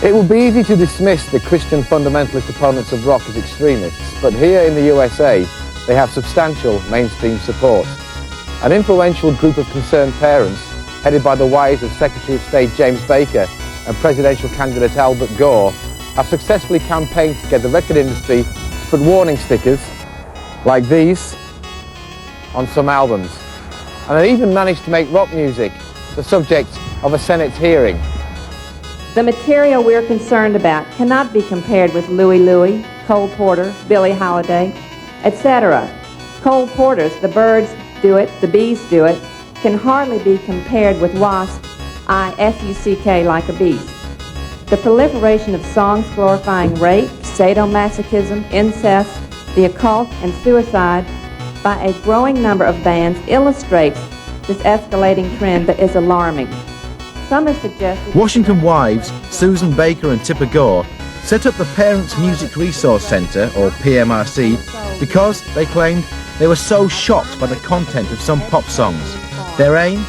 It would be easy to dismiss the Christian fundamentalist opponents of rock as extremists, but here in the USA, they have substantial mainstream support. An influential group of concerned parents, headed by the wives of Secretary of State James Baker and presidential candidate Albert Gore, have successfully campaigned to get the record industry to put warning stickers like these on some albums. And they even managed to make rock music the subject of a Senate hearing. The material we're concerned about cannot be compared with Louie Louie, Cole Porter, Billie Holiday, etc. Cole Porter's The Birds Do It, The Bees Do It can hardly be compared with Wasp, I-F-U-C-K, Like a Beast. The proliferation of songs glorifying rape, sadomasochism, incest, the occult, and suicide by a growing number of bands illustrates this escalating trend that is alarming. Some have suggested... Washington wives, Susan Baker and Tipper Gore, set up the Parents Music Resource Center, or PMRC, because, they claimed, they were so shocked by the content of some pop songs. Their aim?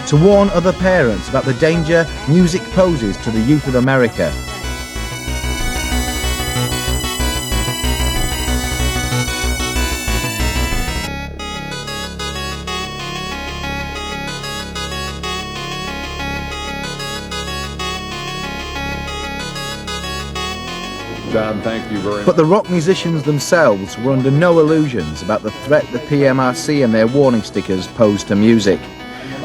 To warn other parents about the danger music poses to the youth of America. John, thank you very much. But the rock musicians themselves were under no illusions about the threat the PMRC and their warning stickers posed to music.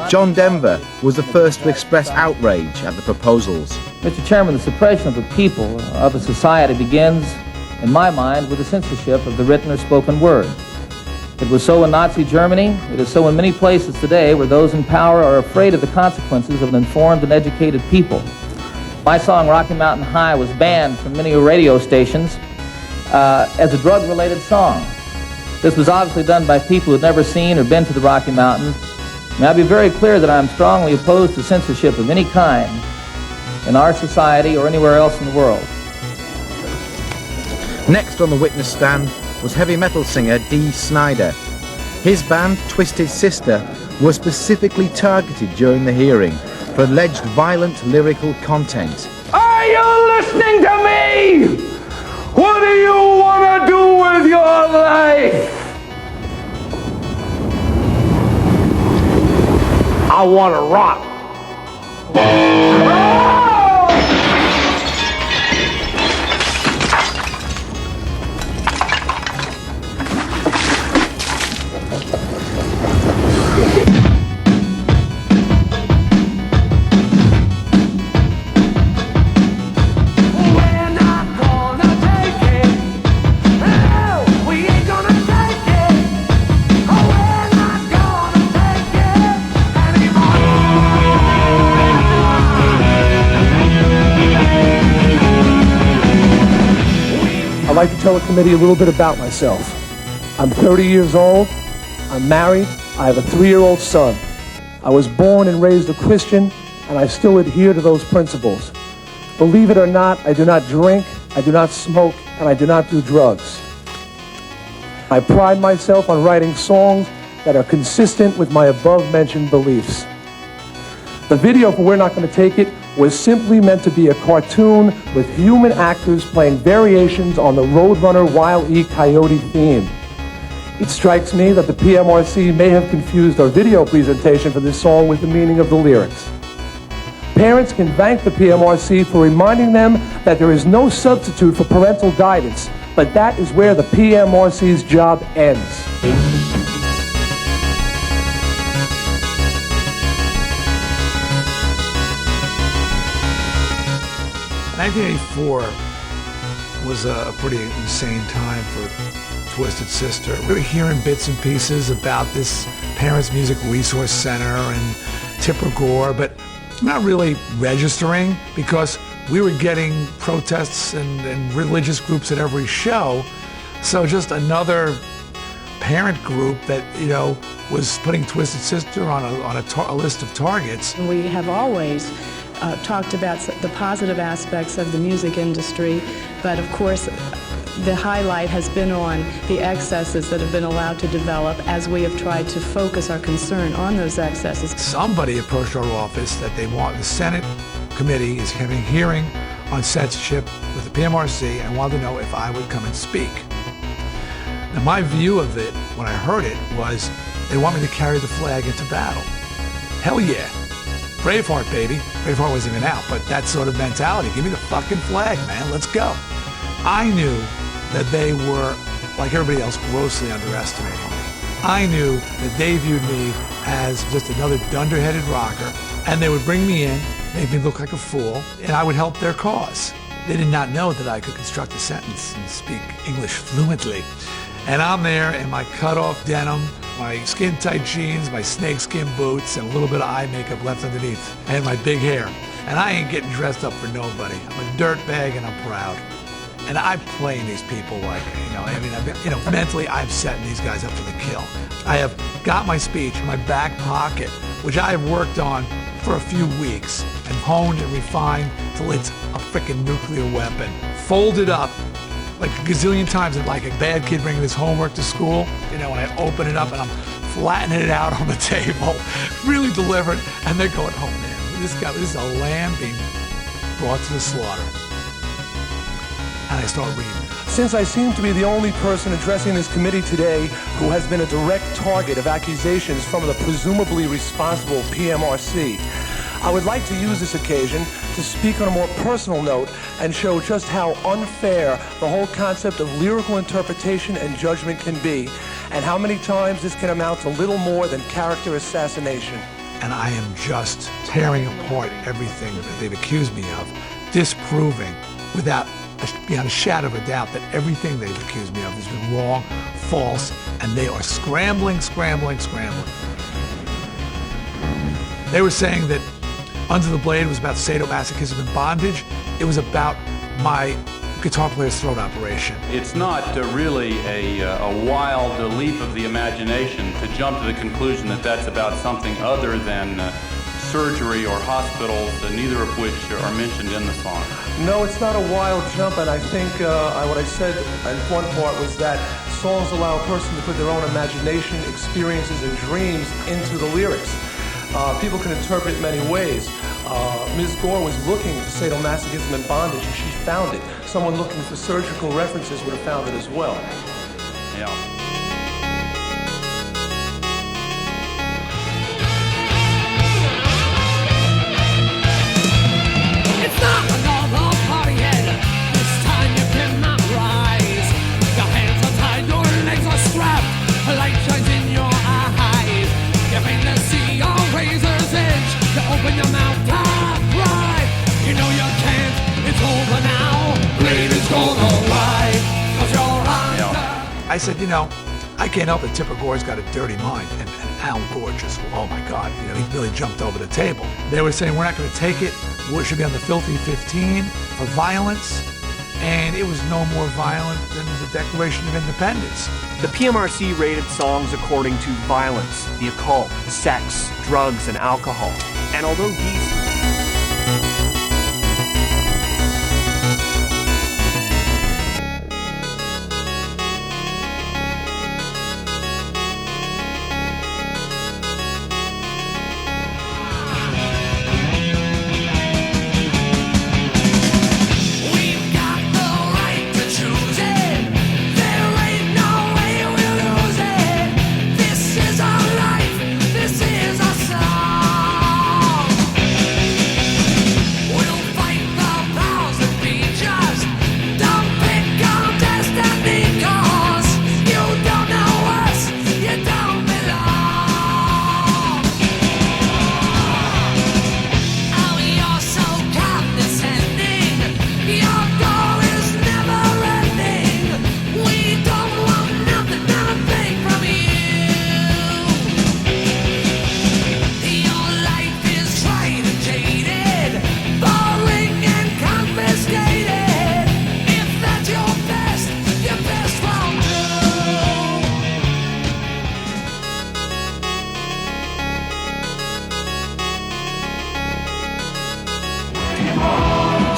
John Denver was the first to express outrage at the proposals. Mr. Chairman, the suppression of the people of a society begins, in my mind, with the censorship of the written or spoken word. It was so in Nazi Germany. It is so in many places today where those in power are afraid of the consequences of an informed and educated people. My song, Rocky Mountain High, was banned from many radio stations as a drug-related song. This was obviously done by people who had never seen or been to the Rocky Mountains. May I be very clear that I am strongly opposed to censorship of any kind in our society or anywhere else in the world. Next on the witness stand was heavy metal singer Dee Snider. His band, Twisted Sister, was specifically targeted during the hearing for alleged violent lyrical content. Are you listening to me? What do you want to do with your life? I want to rock. I'd like to tell the committee a little bit about myself. I'm 30 years old, I'm married, I have a 3-year-old son. I was born and raised a Christian, and I still adhere to those principles. Believe it or not, I do not drink, I do not smoke, and I do not do drugs. I pride myself on writing songs that are consistent with my above-mentioned beliefs. The video for We're Not Gonna Take It was simply meant to be a cartoon with human actors playing variations on the Roadrunner Wile E. Coyote theme. It strikes me that the PMRC may have confused our video presentation for this song with the meaning of the lyrics. Parents can thank the PMRC for reminding them that there is no substitute for parental guidance, but that is where the PMRC's job ends. 1984 was a pretty insane time for Twisted Sister. We were hearing bits and pieces about this Parents Music Resource Center and Tipper Gore, but not really registering because we were getting protests and religious groups at every show. So just another parent group that, you know, was putting Twisted Sister on a list of targets. We have always talked about the positive aspects of the music industry, but of course the highlight has been on the excesses that have been allowed to develop as we have tried to focus our concern on those excesses. Somebody approached our office that they want, the Senate committee is having a hearing on censorship with the PMRC and wanted to know if I would come and speak. Now, my view of it, when I heard it, was they want me to carry the flag into battle. Hell yeah. Braveheart, baby. Braveheart wasn't even out, but that sort of mentality. Give me the fucking flag, man. Let's go. I knew that they were, like everybody else, grossly underestimating me. I knew that they viewed me as just another dunderheaded rocker, and they would bring me in, make me look like a fool, and I would help their cause. They did not know that I could construct a sentence and speak English fluently. And I'm there in my cut-off denim, my skin-tight jeans, my snakeskin boots, and a little bit of eye makeup left underneath, and my big hair. And I ain't getting dressed up for nobody. I'm a dirtbag, and I'm proud. And I'm playing these people like, mentally I'm setting these guys up for the kill. I have got my speech in my back pocket, which I have worked on for a few weeks and honed and refined till it's a freaking nuclear weapon. Folded up like a gazillion times, like a bad kid bringing his homework to school. When I open it up and I'm flattening it out on the table, really deliberate, and they're going, oh man, this is a lamb being brought to the slaughter. And I start reading. Since I seem to be the only person addressing this committee today who has been a direct target of accusations from the presumably responsible PMRC, I would like to use this occasion to speak on a more personal note and show just how unfair the whole concept of lyrical interpretation and judgment can be, and how many times this can amount to little more than character assassination. And I am just tearing apart everything that they've accused me of, disproving beyond a shadow of a doubt that everything they've accused me of has been wrong, false, and they are scrambling. They were saying that Under the Blade was about sadomasochism and bondage. It was about my guitar player's throat operation. It's not really a wild leap of the imagination to jump to the conclusion that that's about something other than surgery or hospitals, neither of which are mentioned in the song. No, it's not a wild jump, and I think what I said in one part was that songs allow a person to put their own imagination, experiences, and dreams into the lyrics. People can interpret it many ways. Ms. Gore was looking for sadomasochism and bondage, and she found it. Someone looking for surgical references would have found it as well. Yeah. Open your mouth, right? You know you can't, it's over now. Blade is gonna ride, 'cause you're under. I said, I can't help it. Tipper Gore's got a dirty mind, and Al Gore just, oh my God, he really jumped over the table. They were saying, we're not gonna take it. We should be on the filthy 15 for violence, and it was no more violent than the Declaration of Independence. The PMRC rated songs according to violence, the occult, sex, drugs, and alcohol. And although these...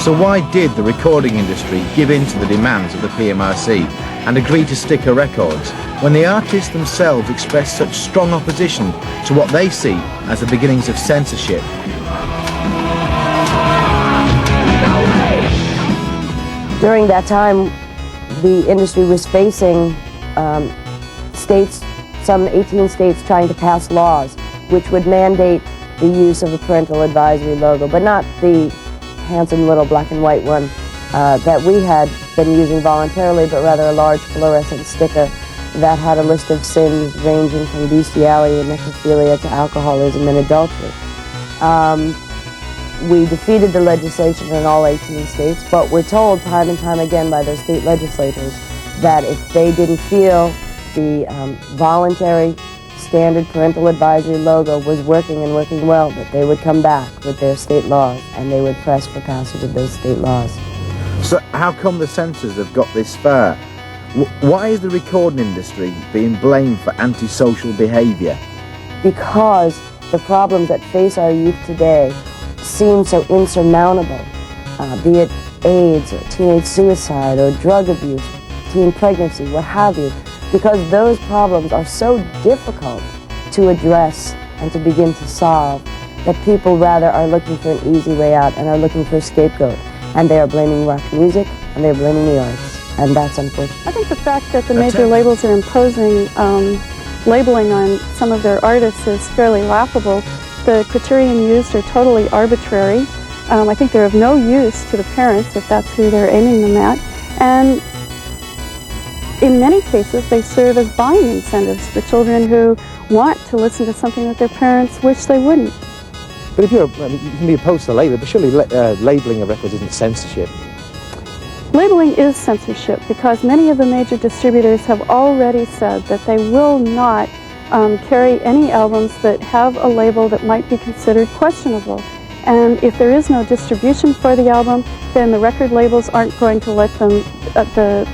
So why did the recording industry give in to the demands of the PMRC and agree to sticker records when the artists themselves expressed such strong opposition to what they see as the beginnings of censorship? No way! During that time, the industry was facing states, some 18 states, trying to pass laws which would mandate the use of a parental advisory logo, but not the handsome little black and white one that we had been using voluntarily, but rather a large fluorescent sticker that had a list of sins ranging from bestiality and necrophilia to alcoholism and adultery. We defeated the legislation in all 18 states, but we're told time and time again by those state legislators that if they didn't feel the voluntary standard parental advisory logo was working and working well, that they would come back with their state laws and they would press for passage of those state laws. So how come the censors have got this far? Why is the recording industry being blamed for antisocial behaviour? Because the problems that face our youth today seem so insurmountable, be it AIDS or teenage suicide or drug abuse, teen pregnancy, what have you, because those problems are so difficult to address and to begin to solve that people rather are looking for an easy way out and are looking for a scapegoat. And they are blaming rock music and they're blaming the arts. And that's unfortunate. I think the fact that the major labels are imposing labeling on some of their artists is fairly laughable. The criterion used are totally arbitrary. I think they're of no use to the parents if that's who they're aiming them at. And in many cases, they serve as buying incentives for children who want to listen to something that their parents wish they wouldn't. But if you can be opposed to labeling, but surely labeling of records isn't censorship. Labeling is censorship because many of the major distributors have already said that they will not carry any albums that have a label that might be considered questionable. And if there is no distribution for the album, then the record labels aren't going to let them, the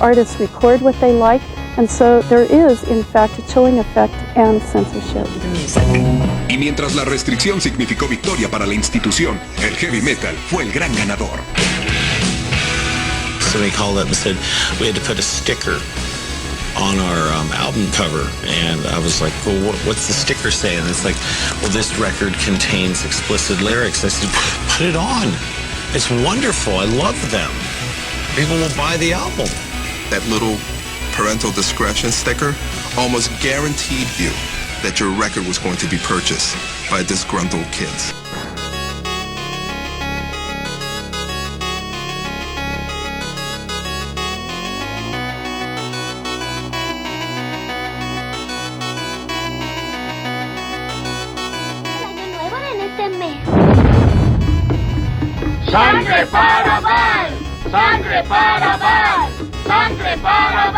artists record what they like. And so there is, in fact, a chilling effect and censorship. Y mientras la restricción significó victoria para la institución, el heavy metal fue el gran ganador. Somebody called up and said we had to put a sticker on our album cover, and I was like, well, what's the sticker say? And it's like, well, this record contains explicit lyrics. I said, put it on. It's wonderful. I love them. People will buy the album. That little parental discretion sticker almost guaranteed you that your record was going to be purchased by disgruntled kids. ¡Sangre para Val! ¡Sangre para Val! ¡Sangre para Val!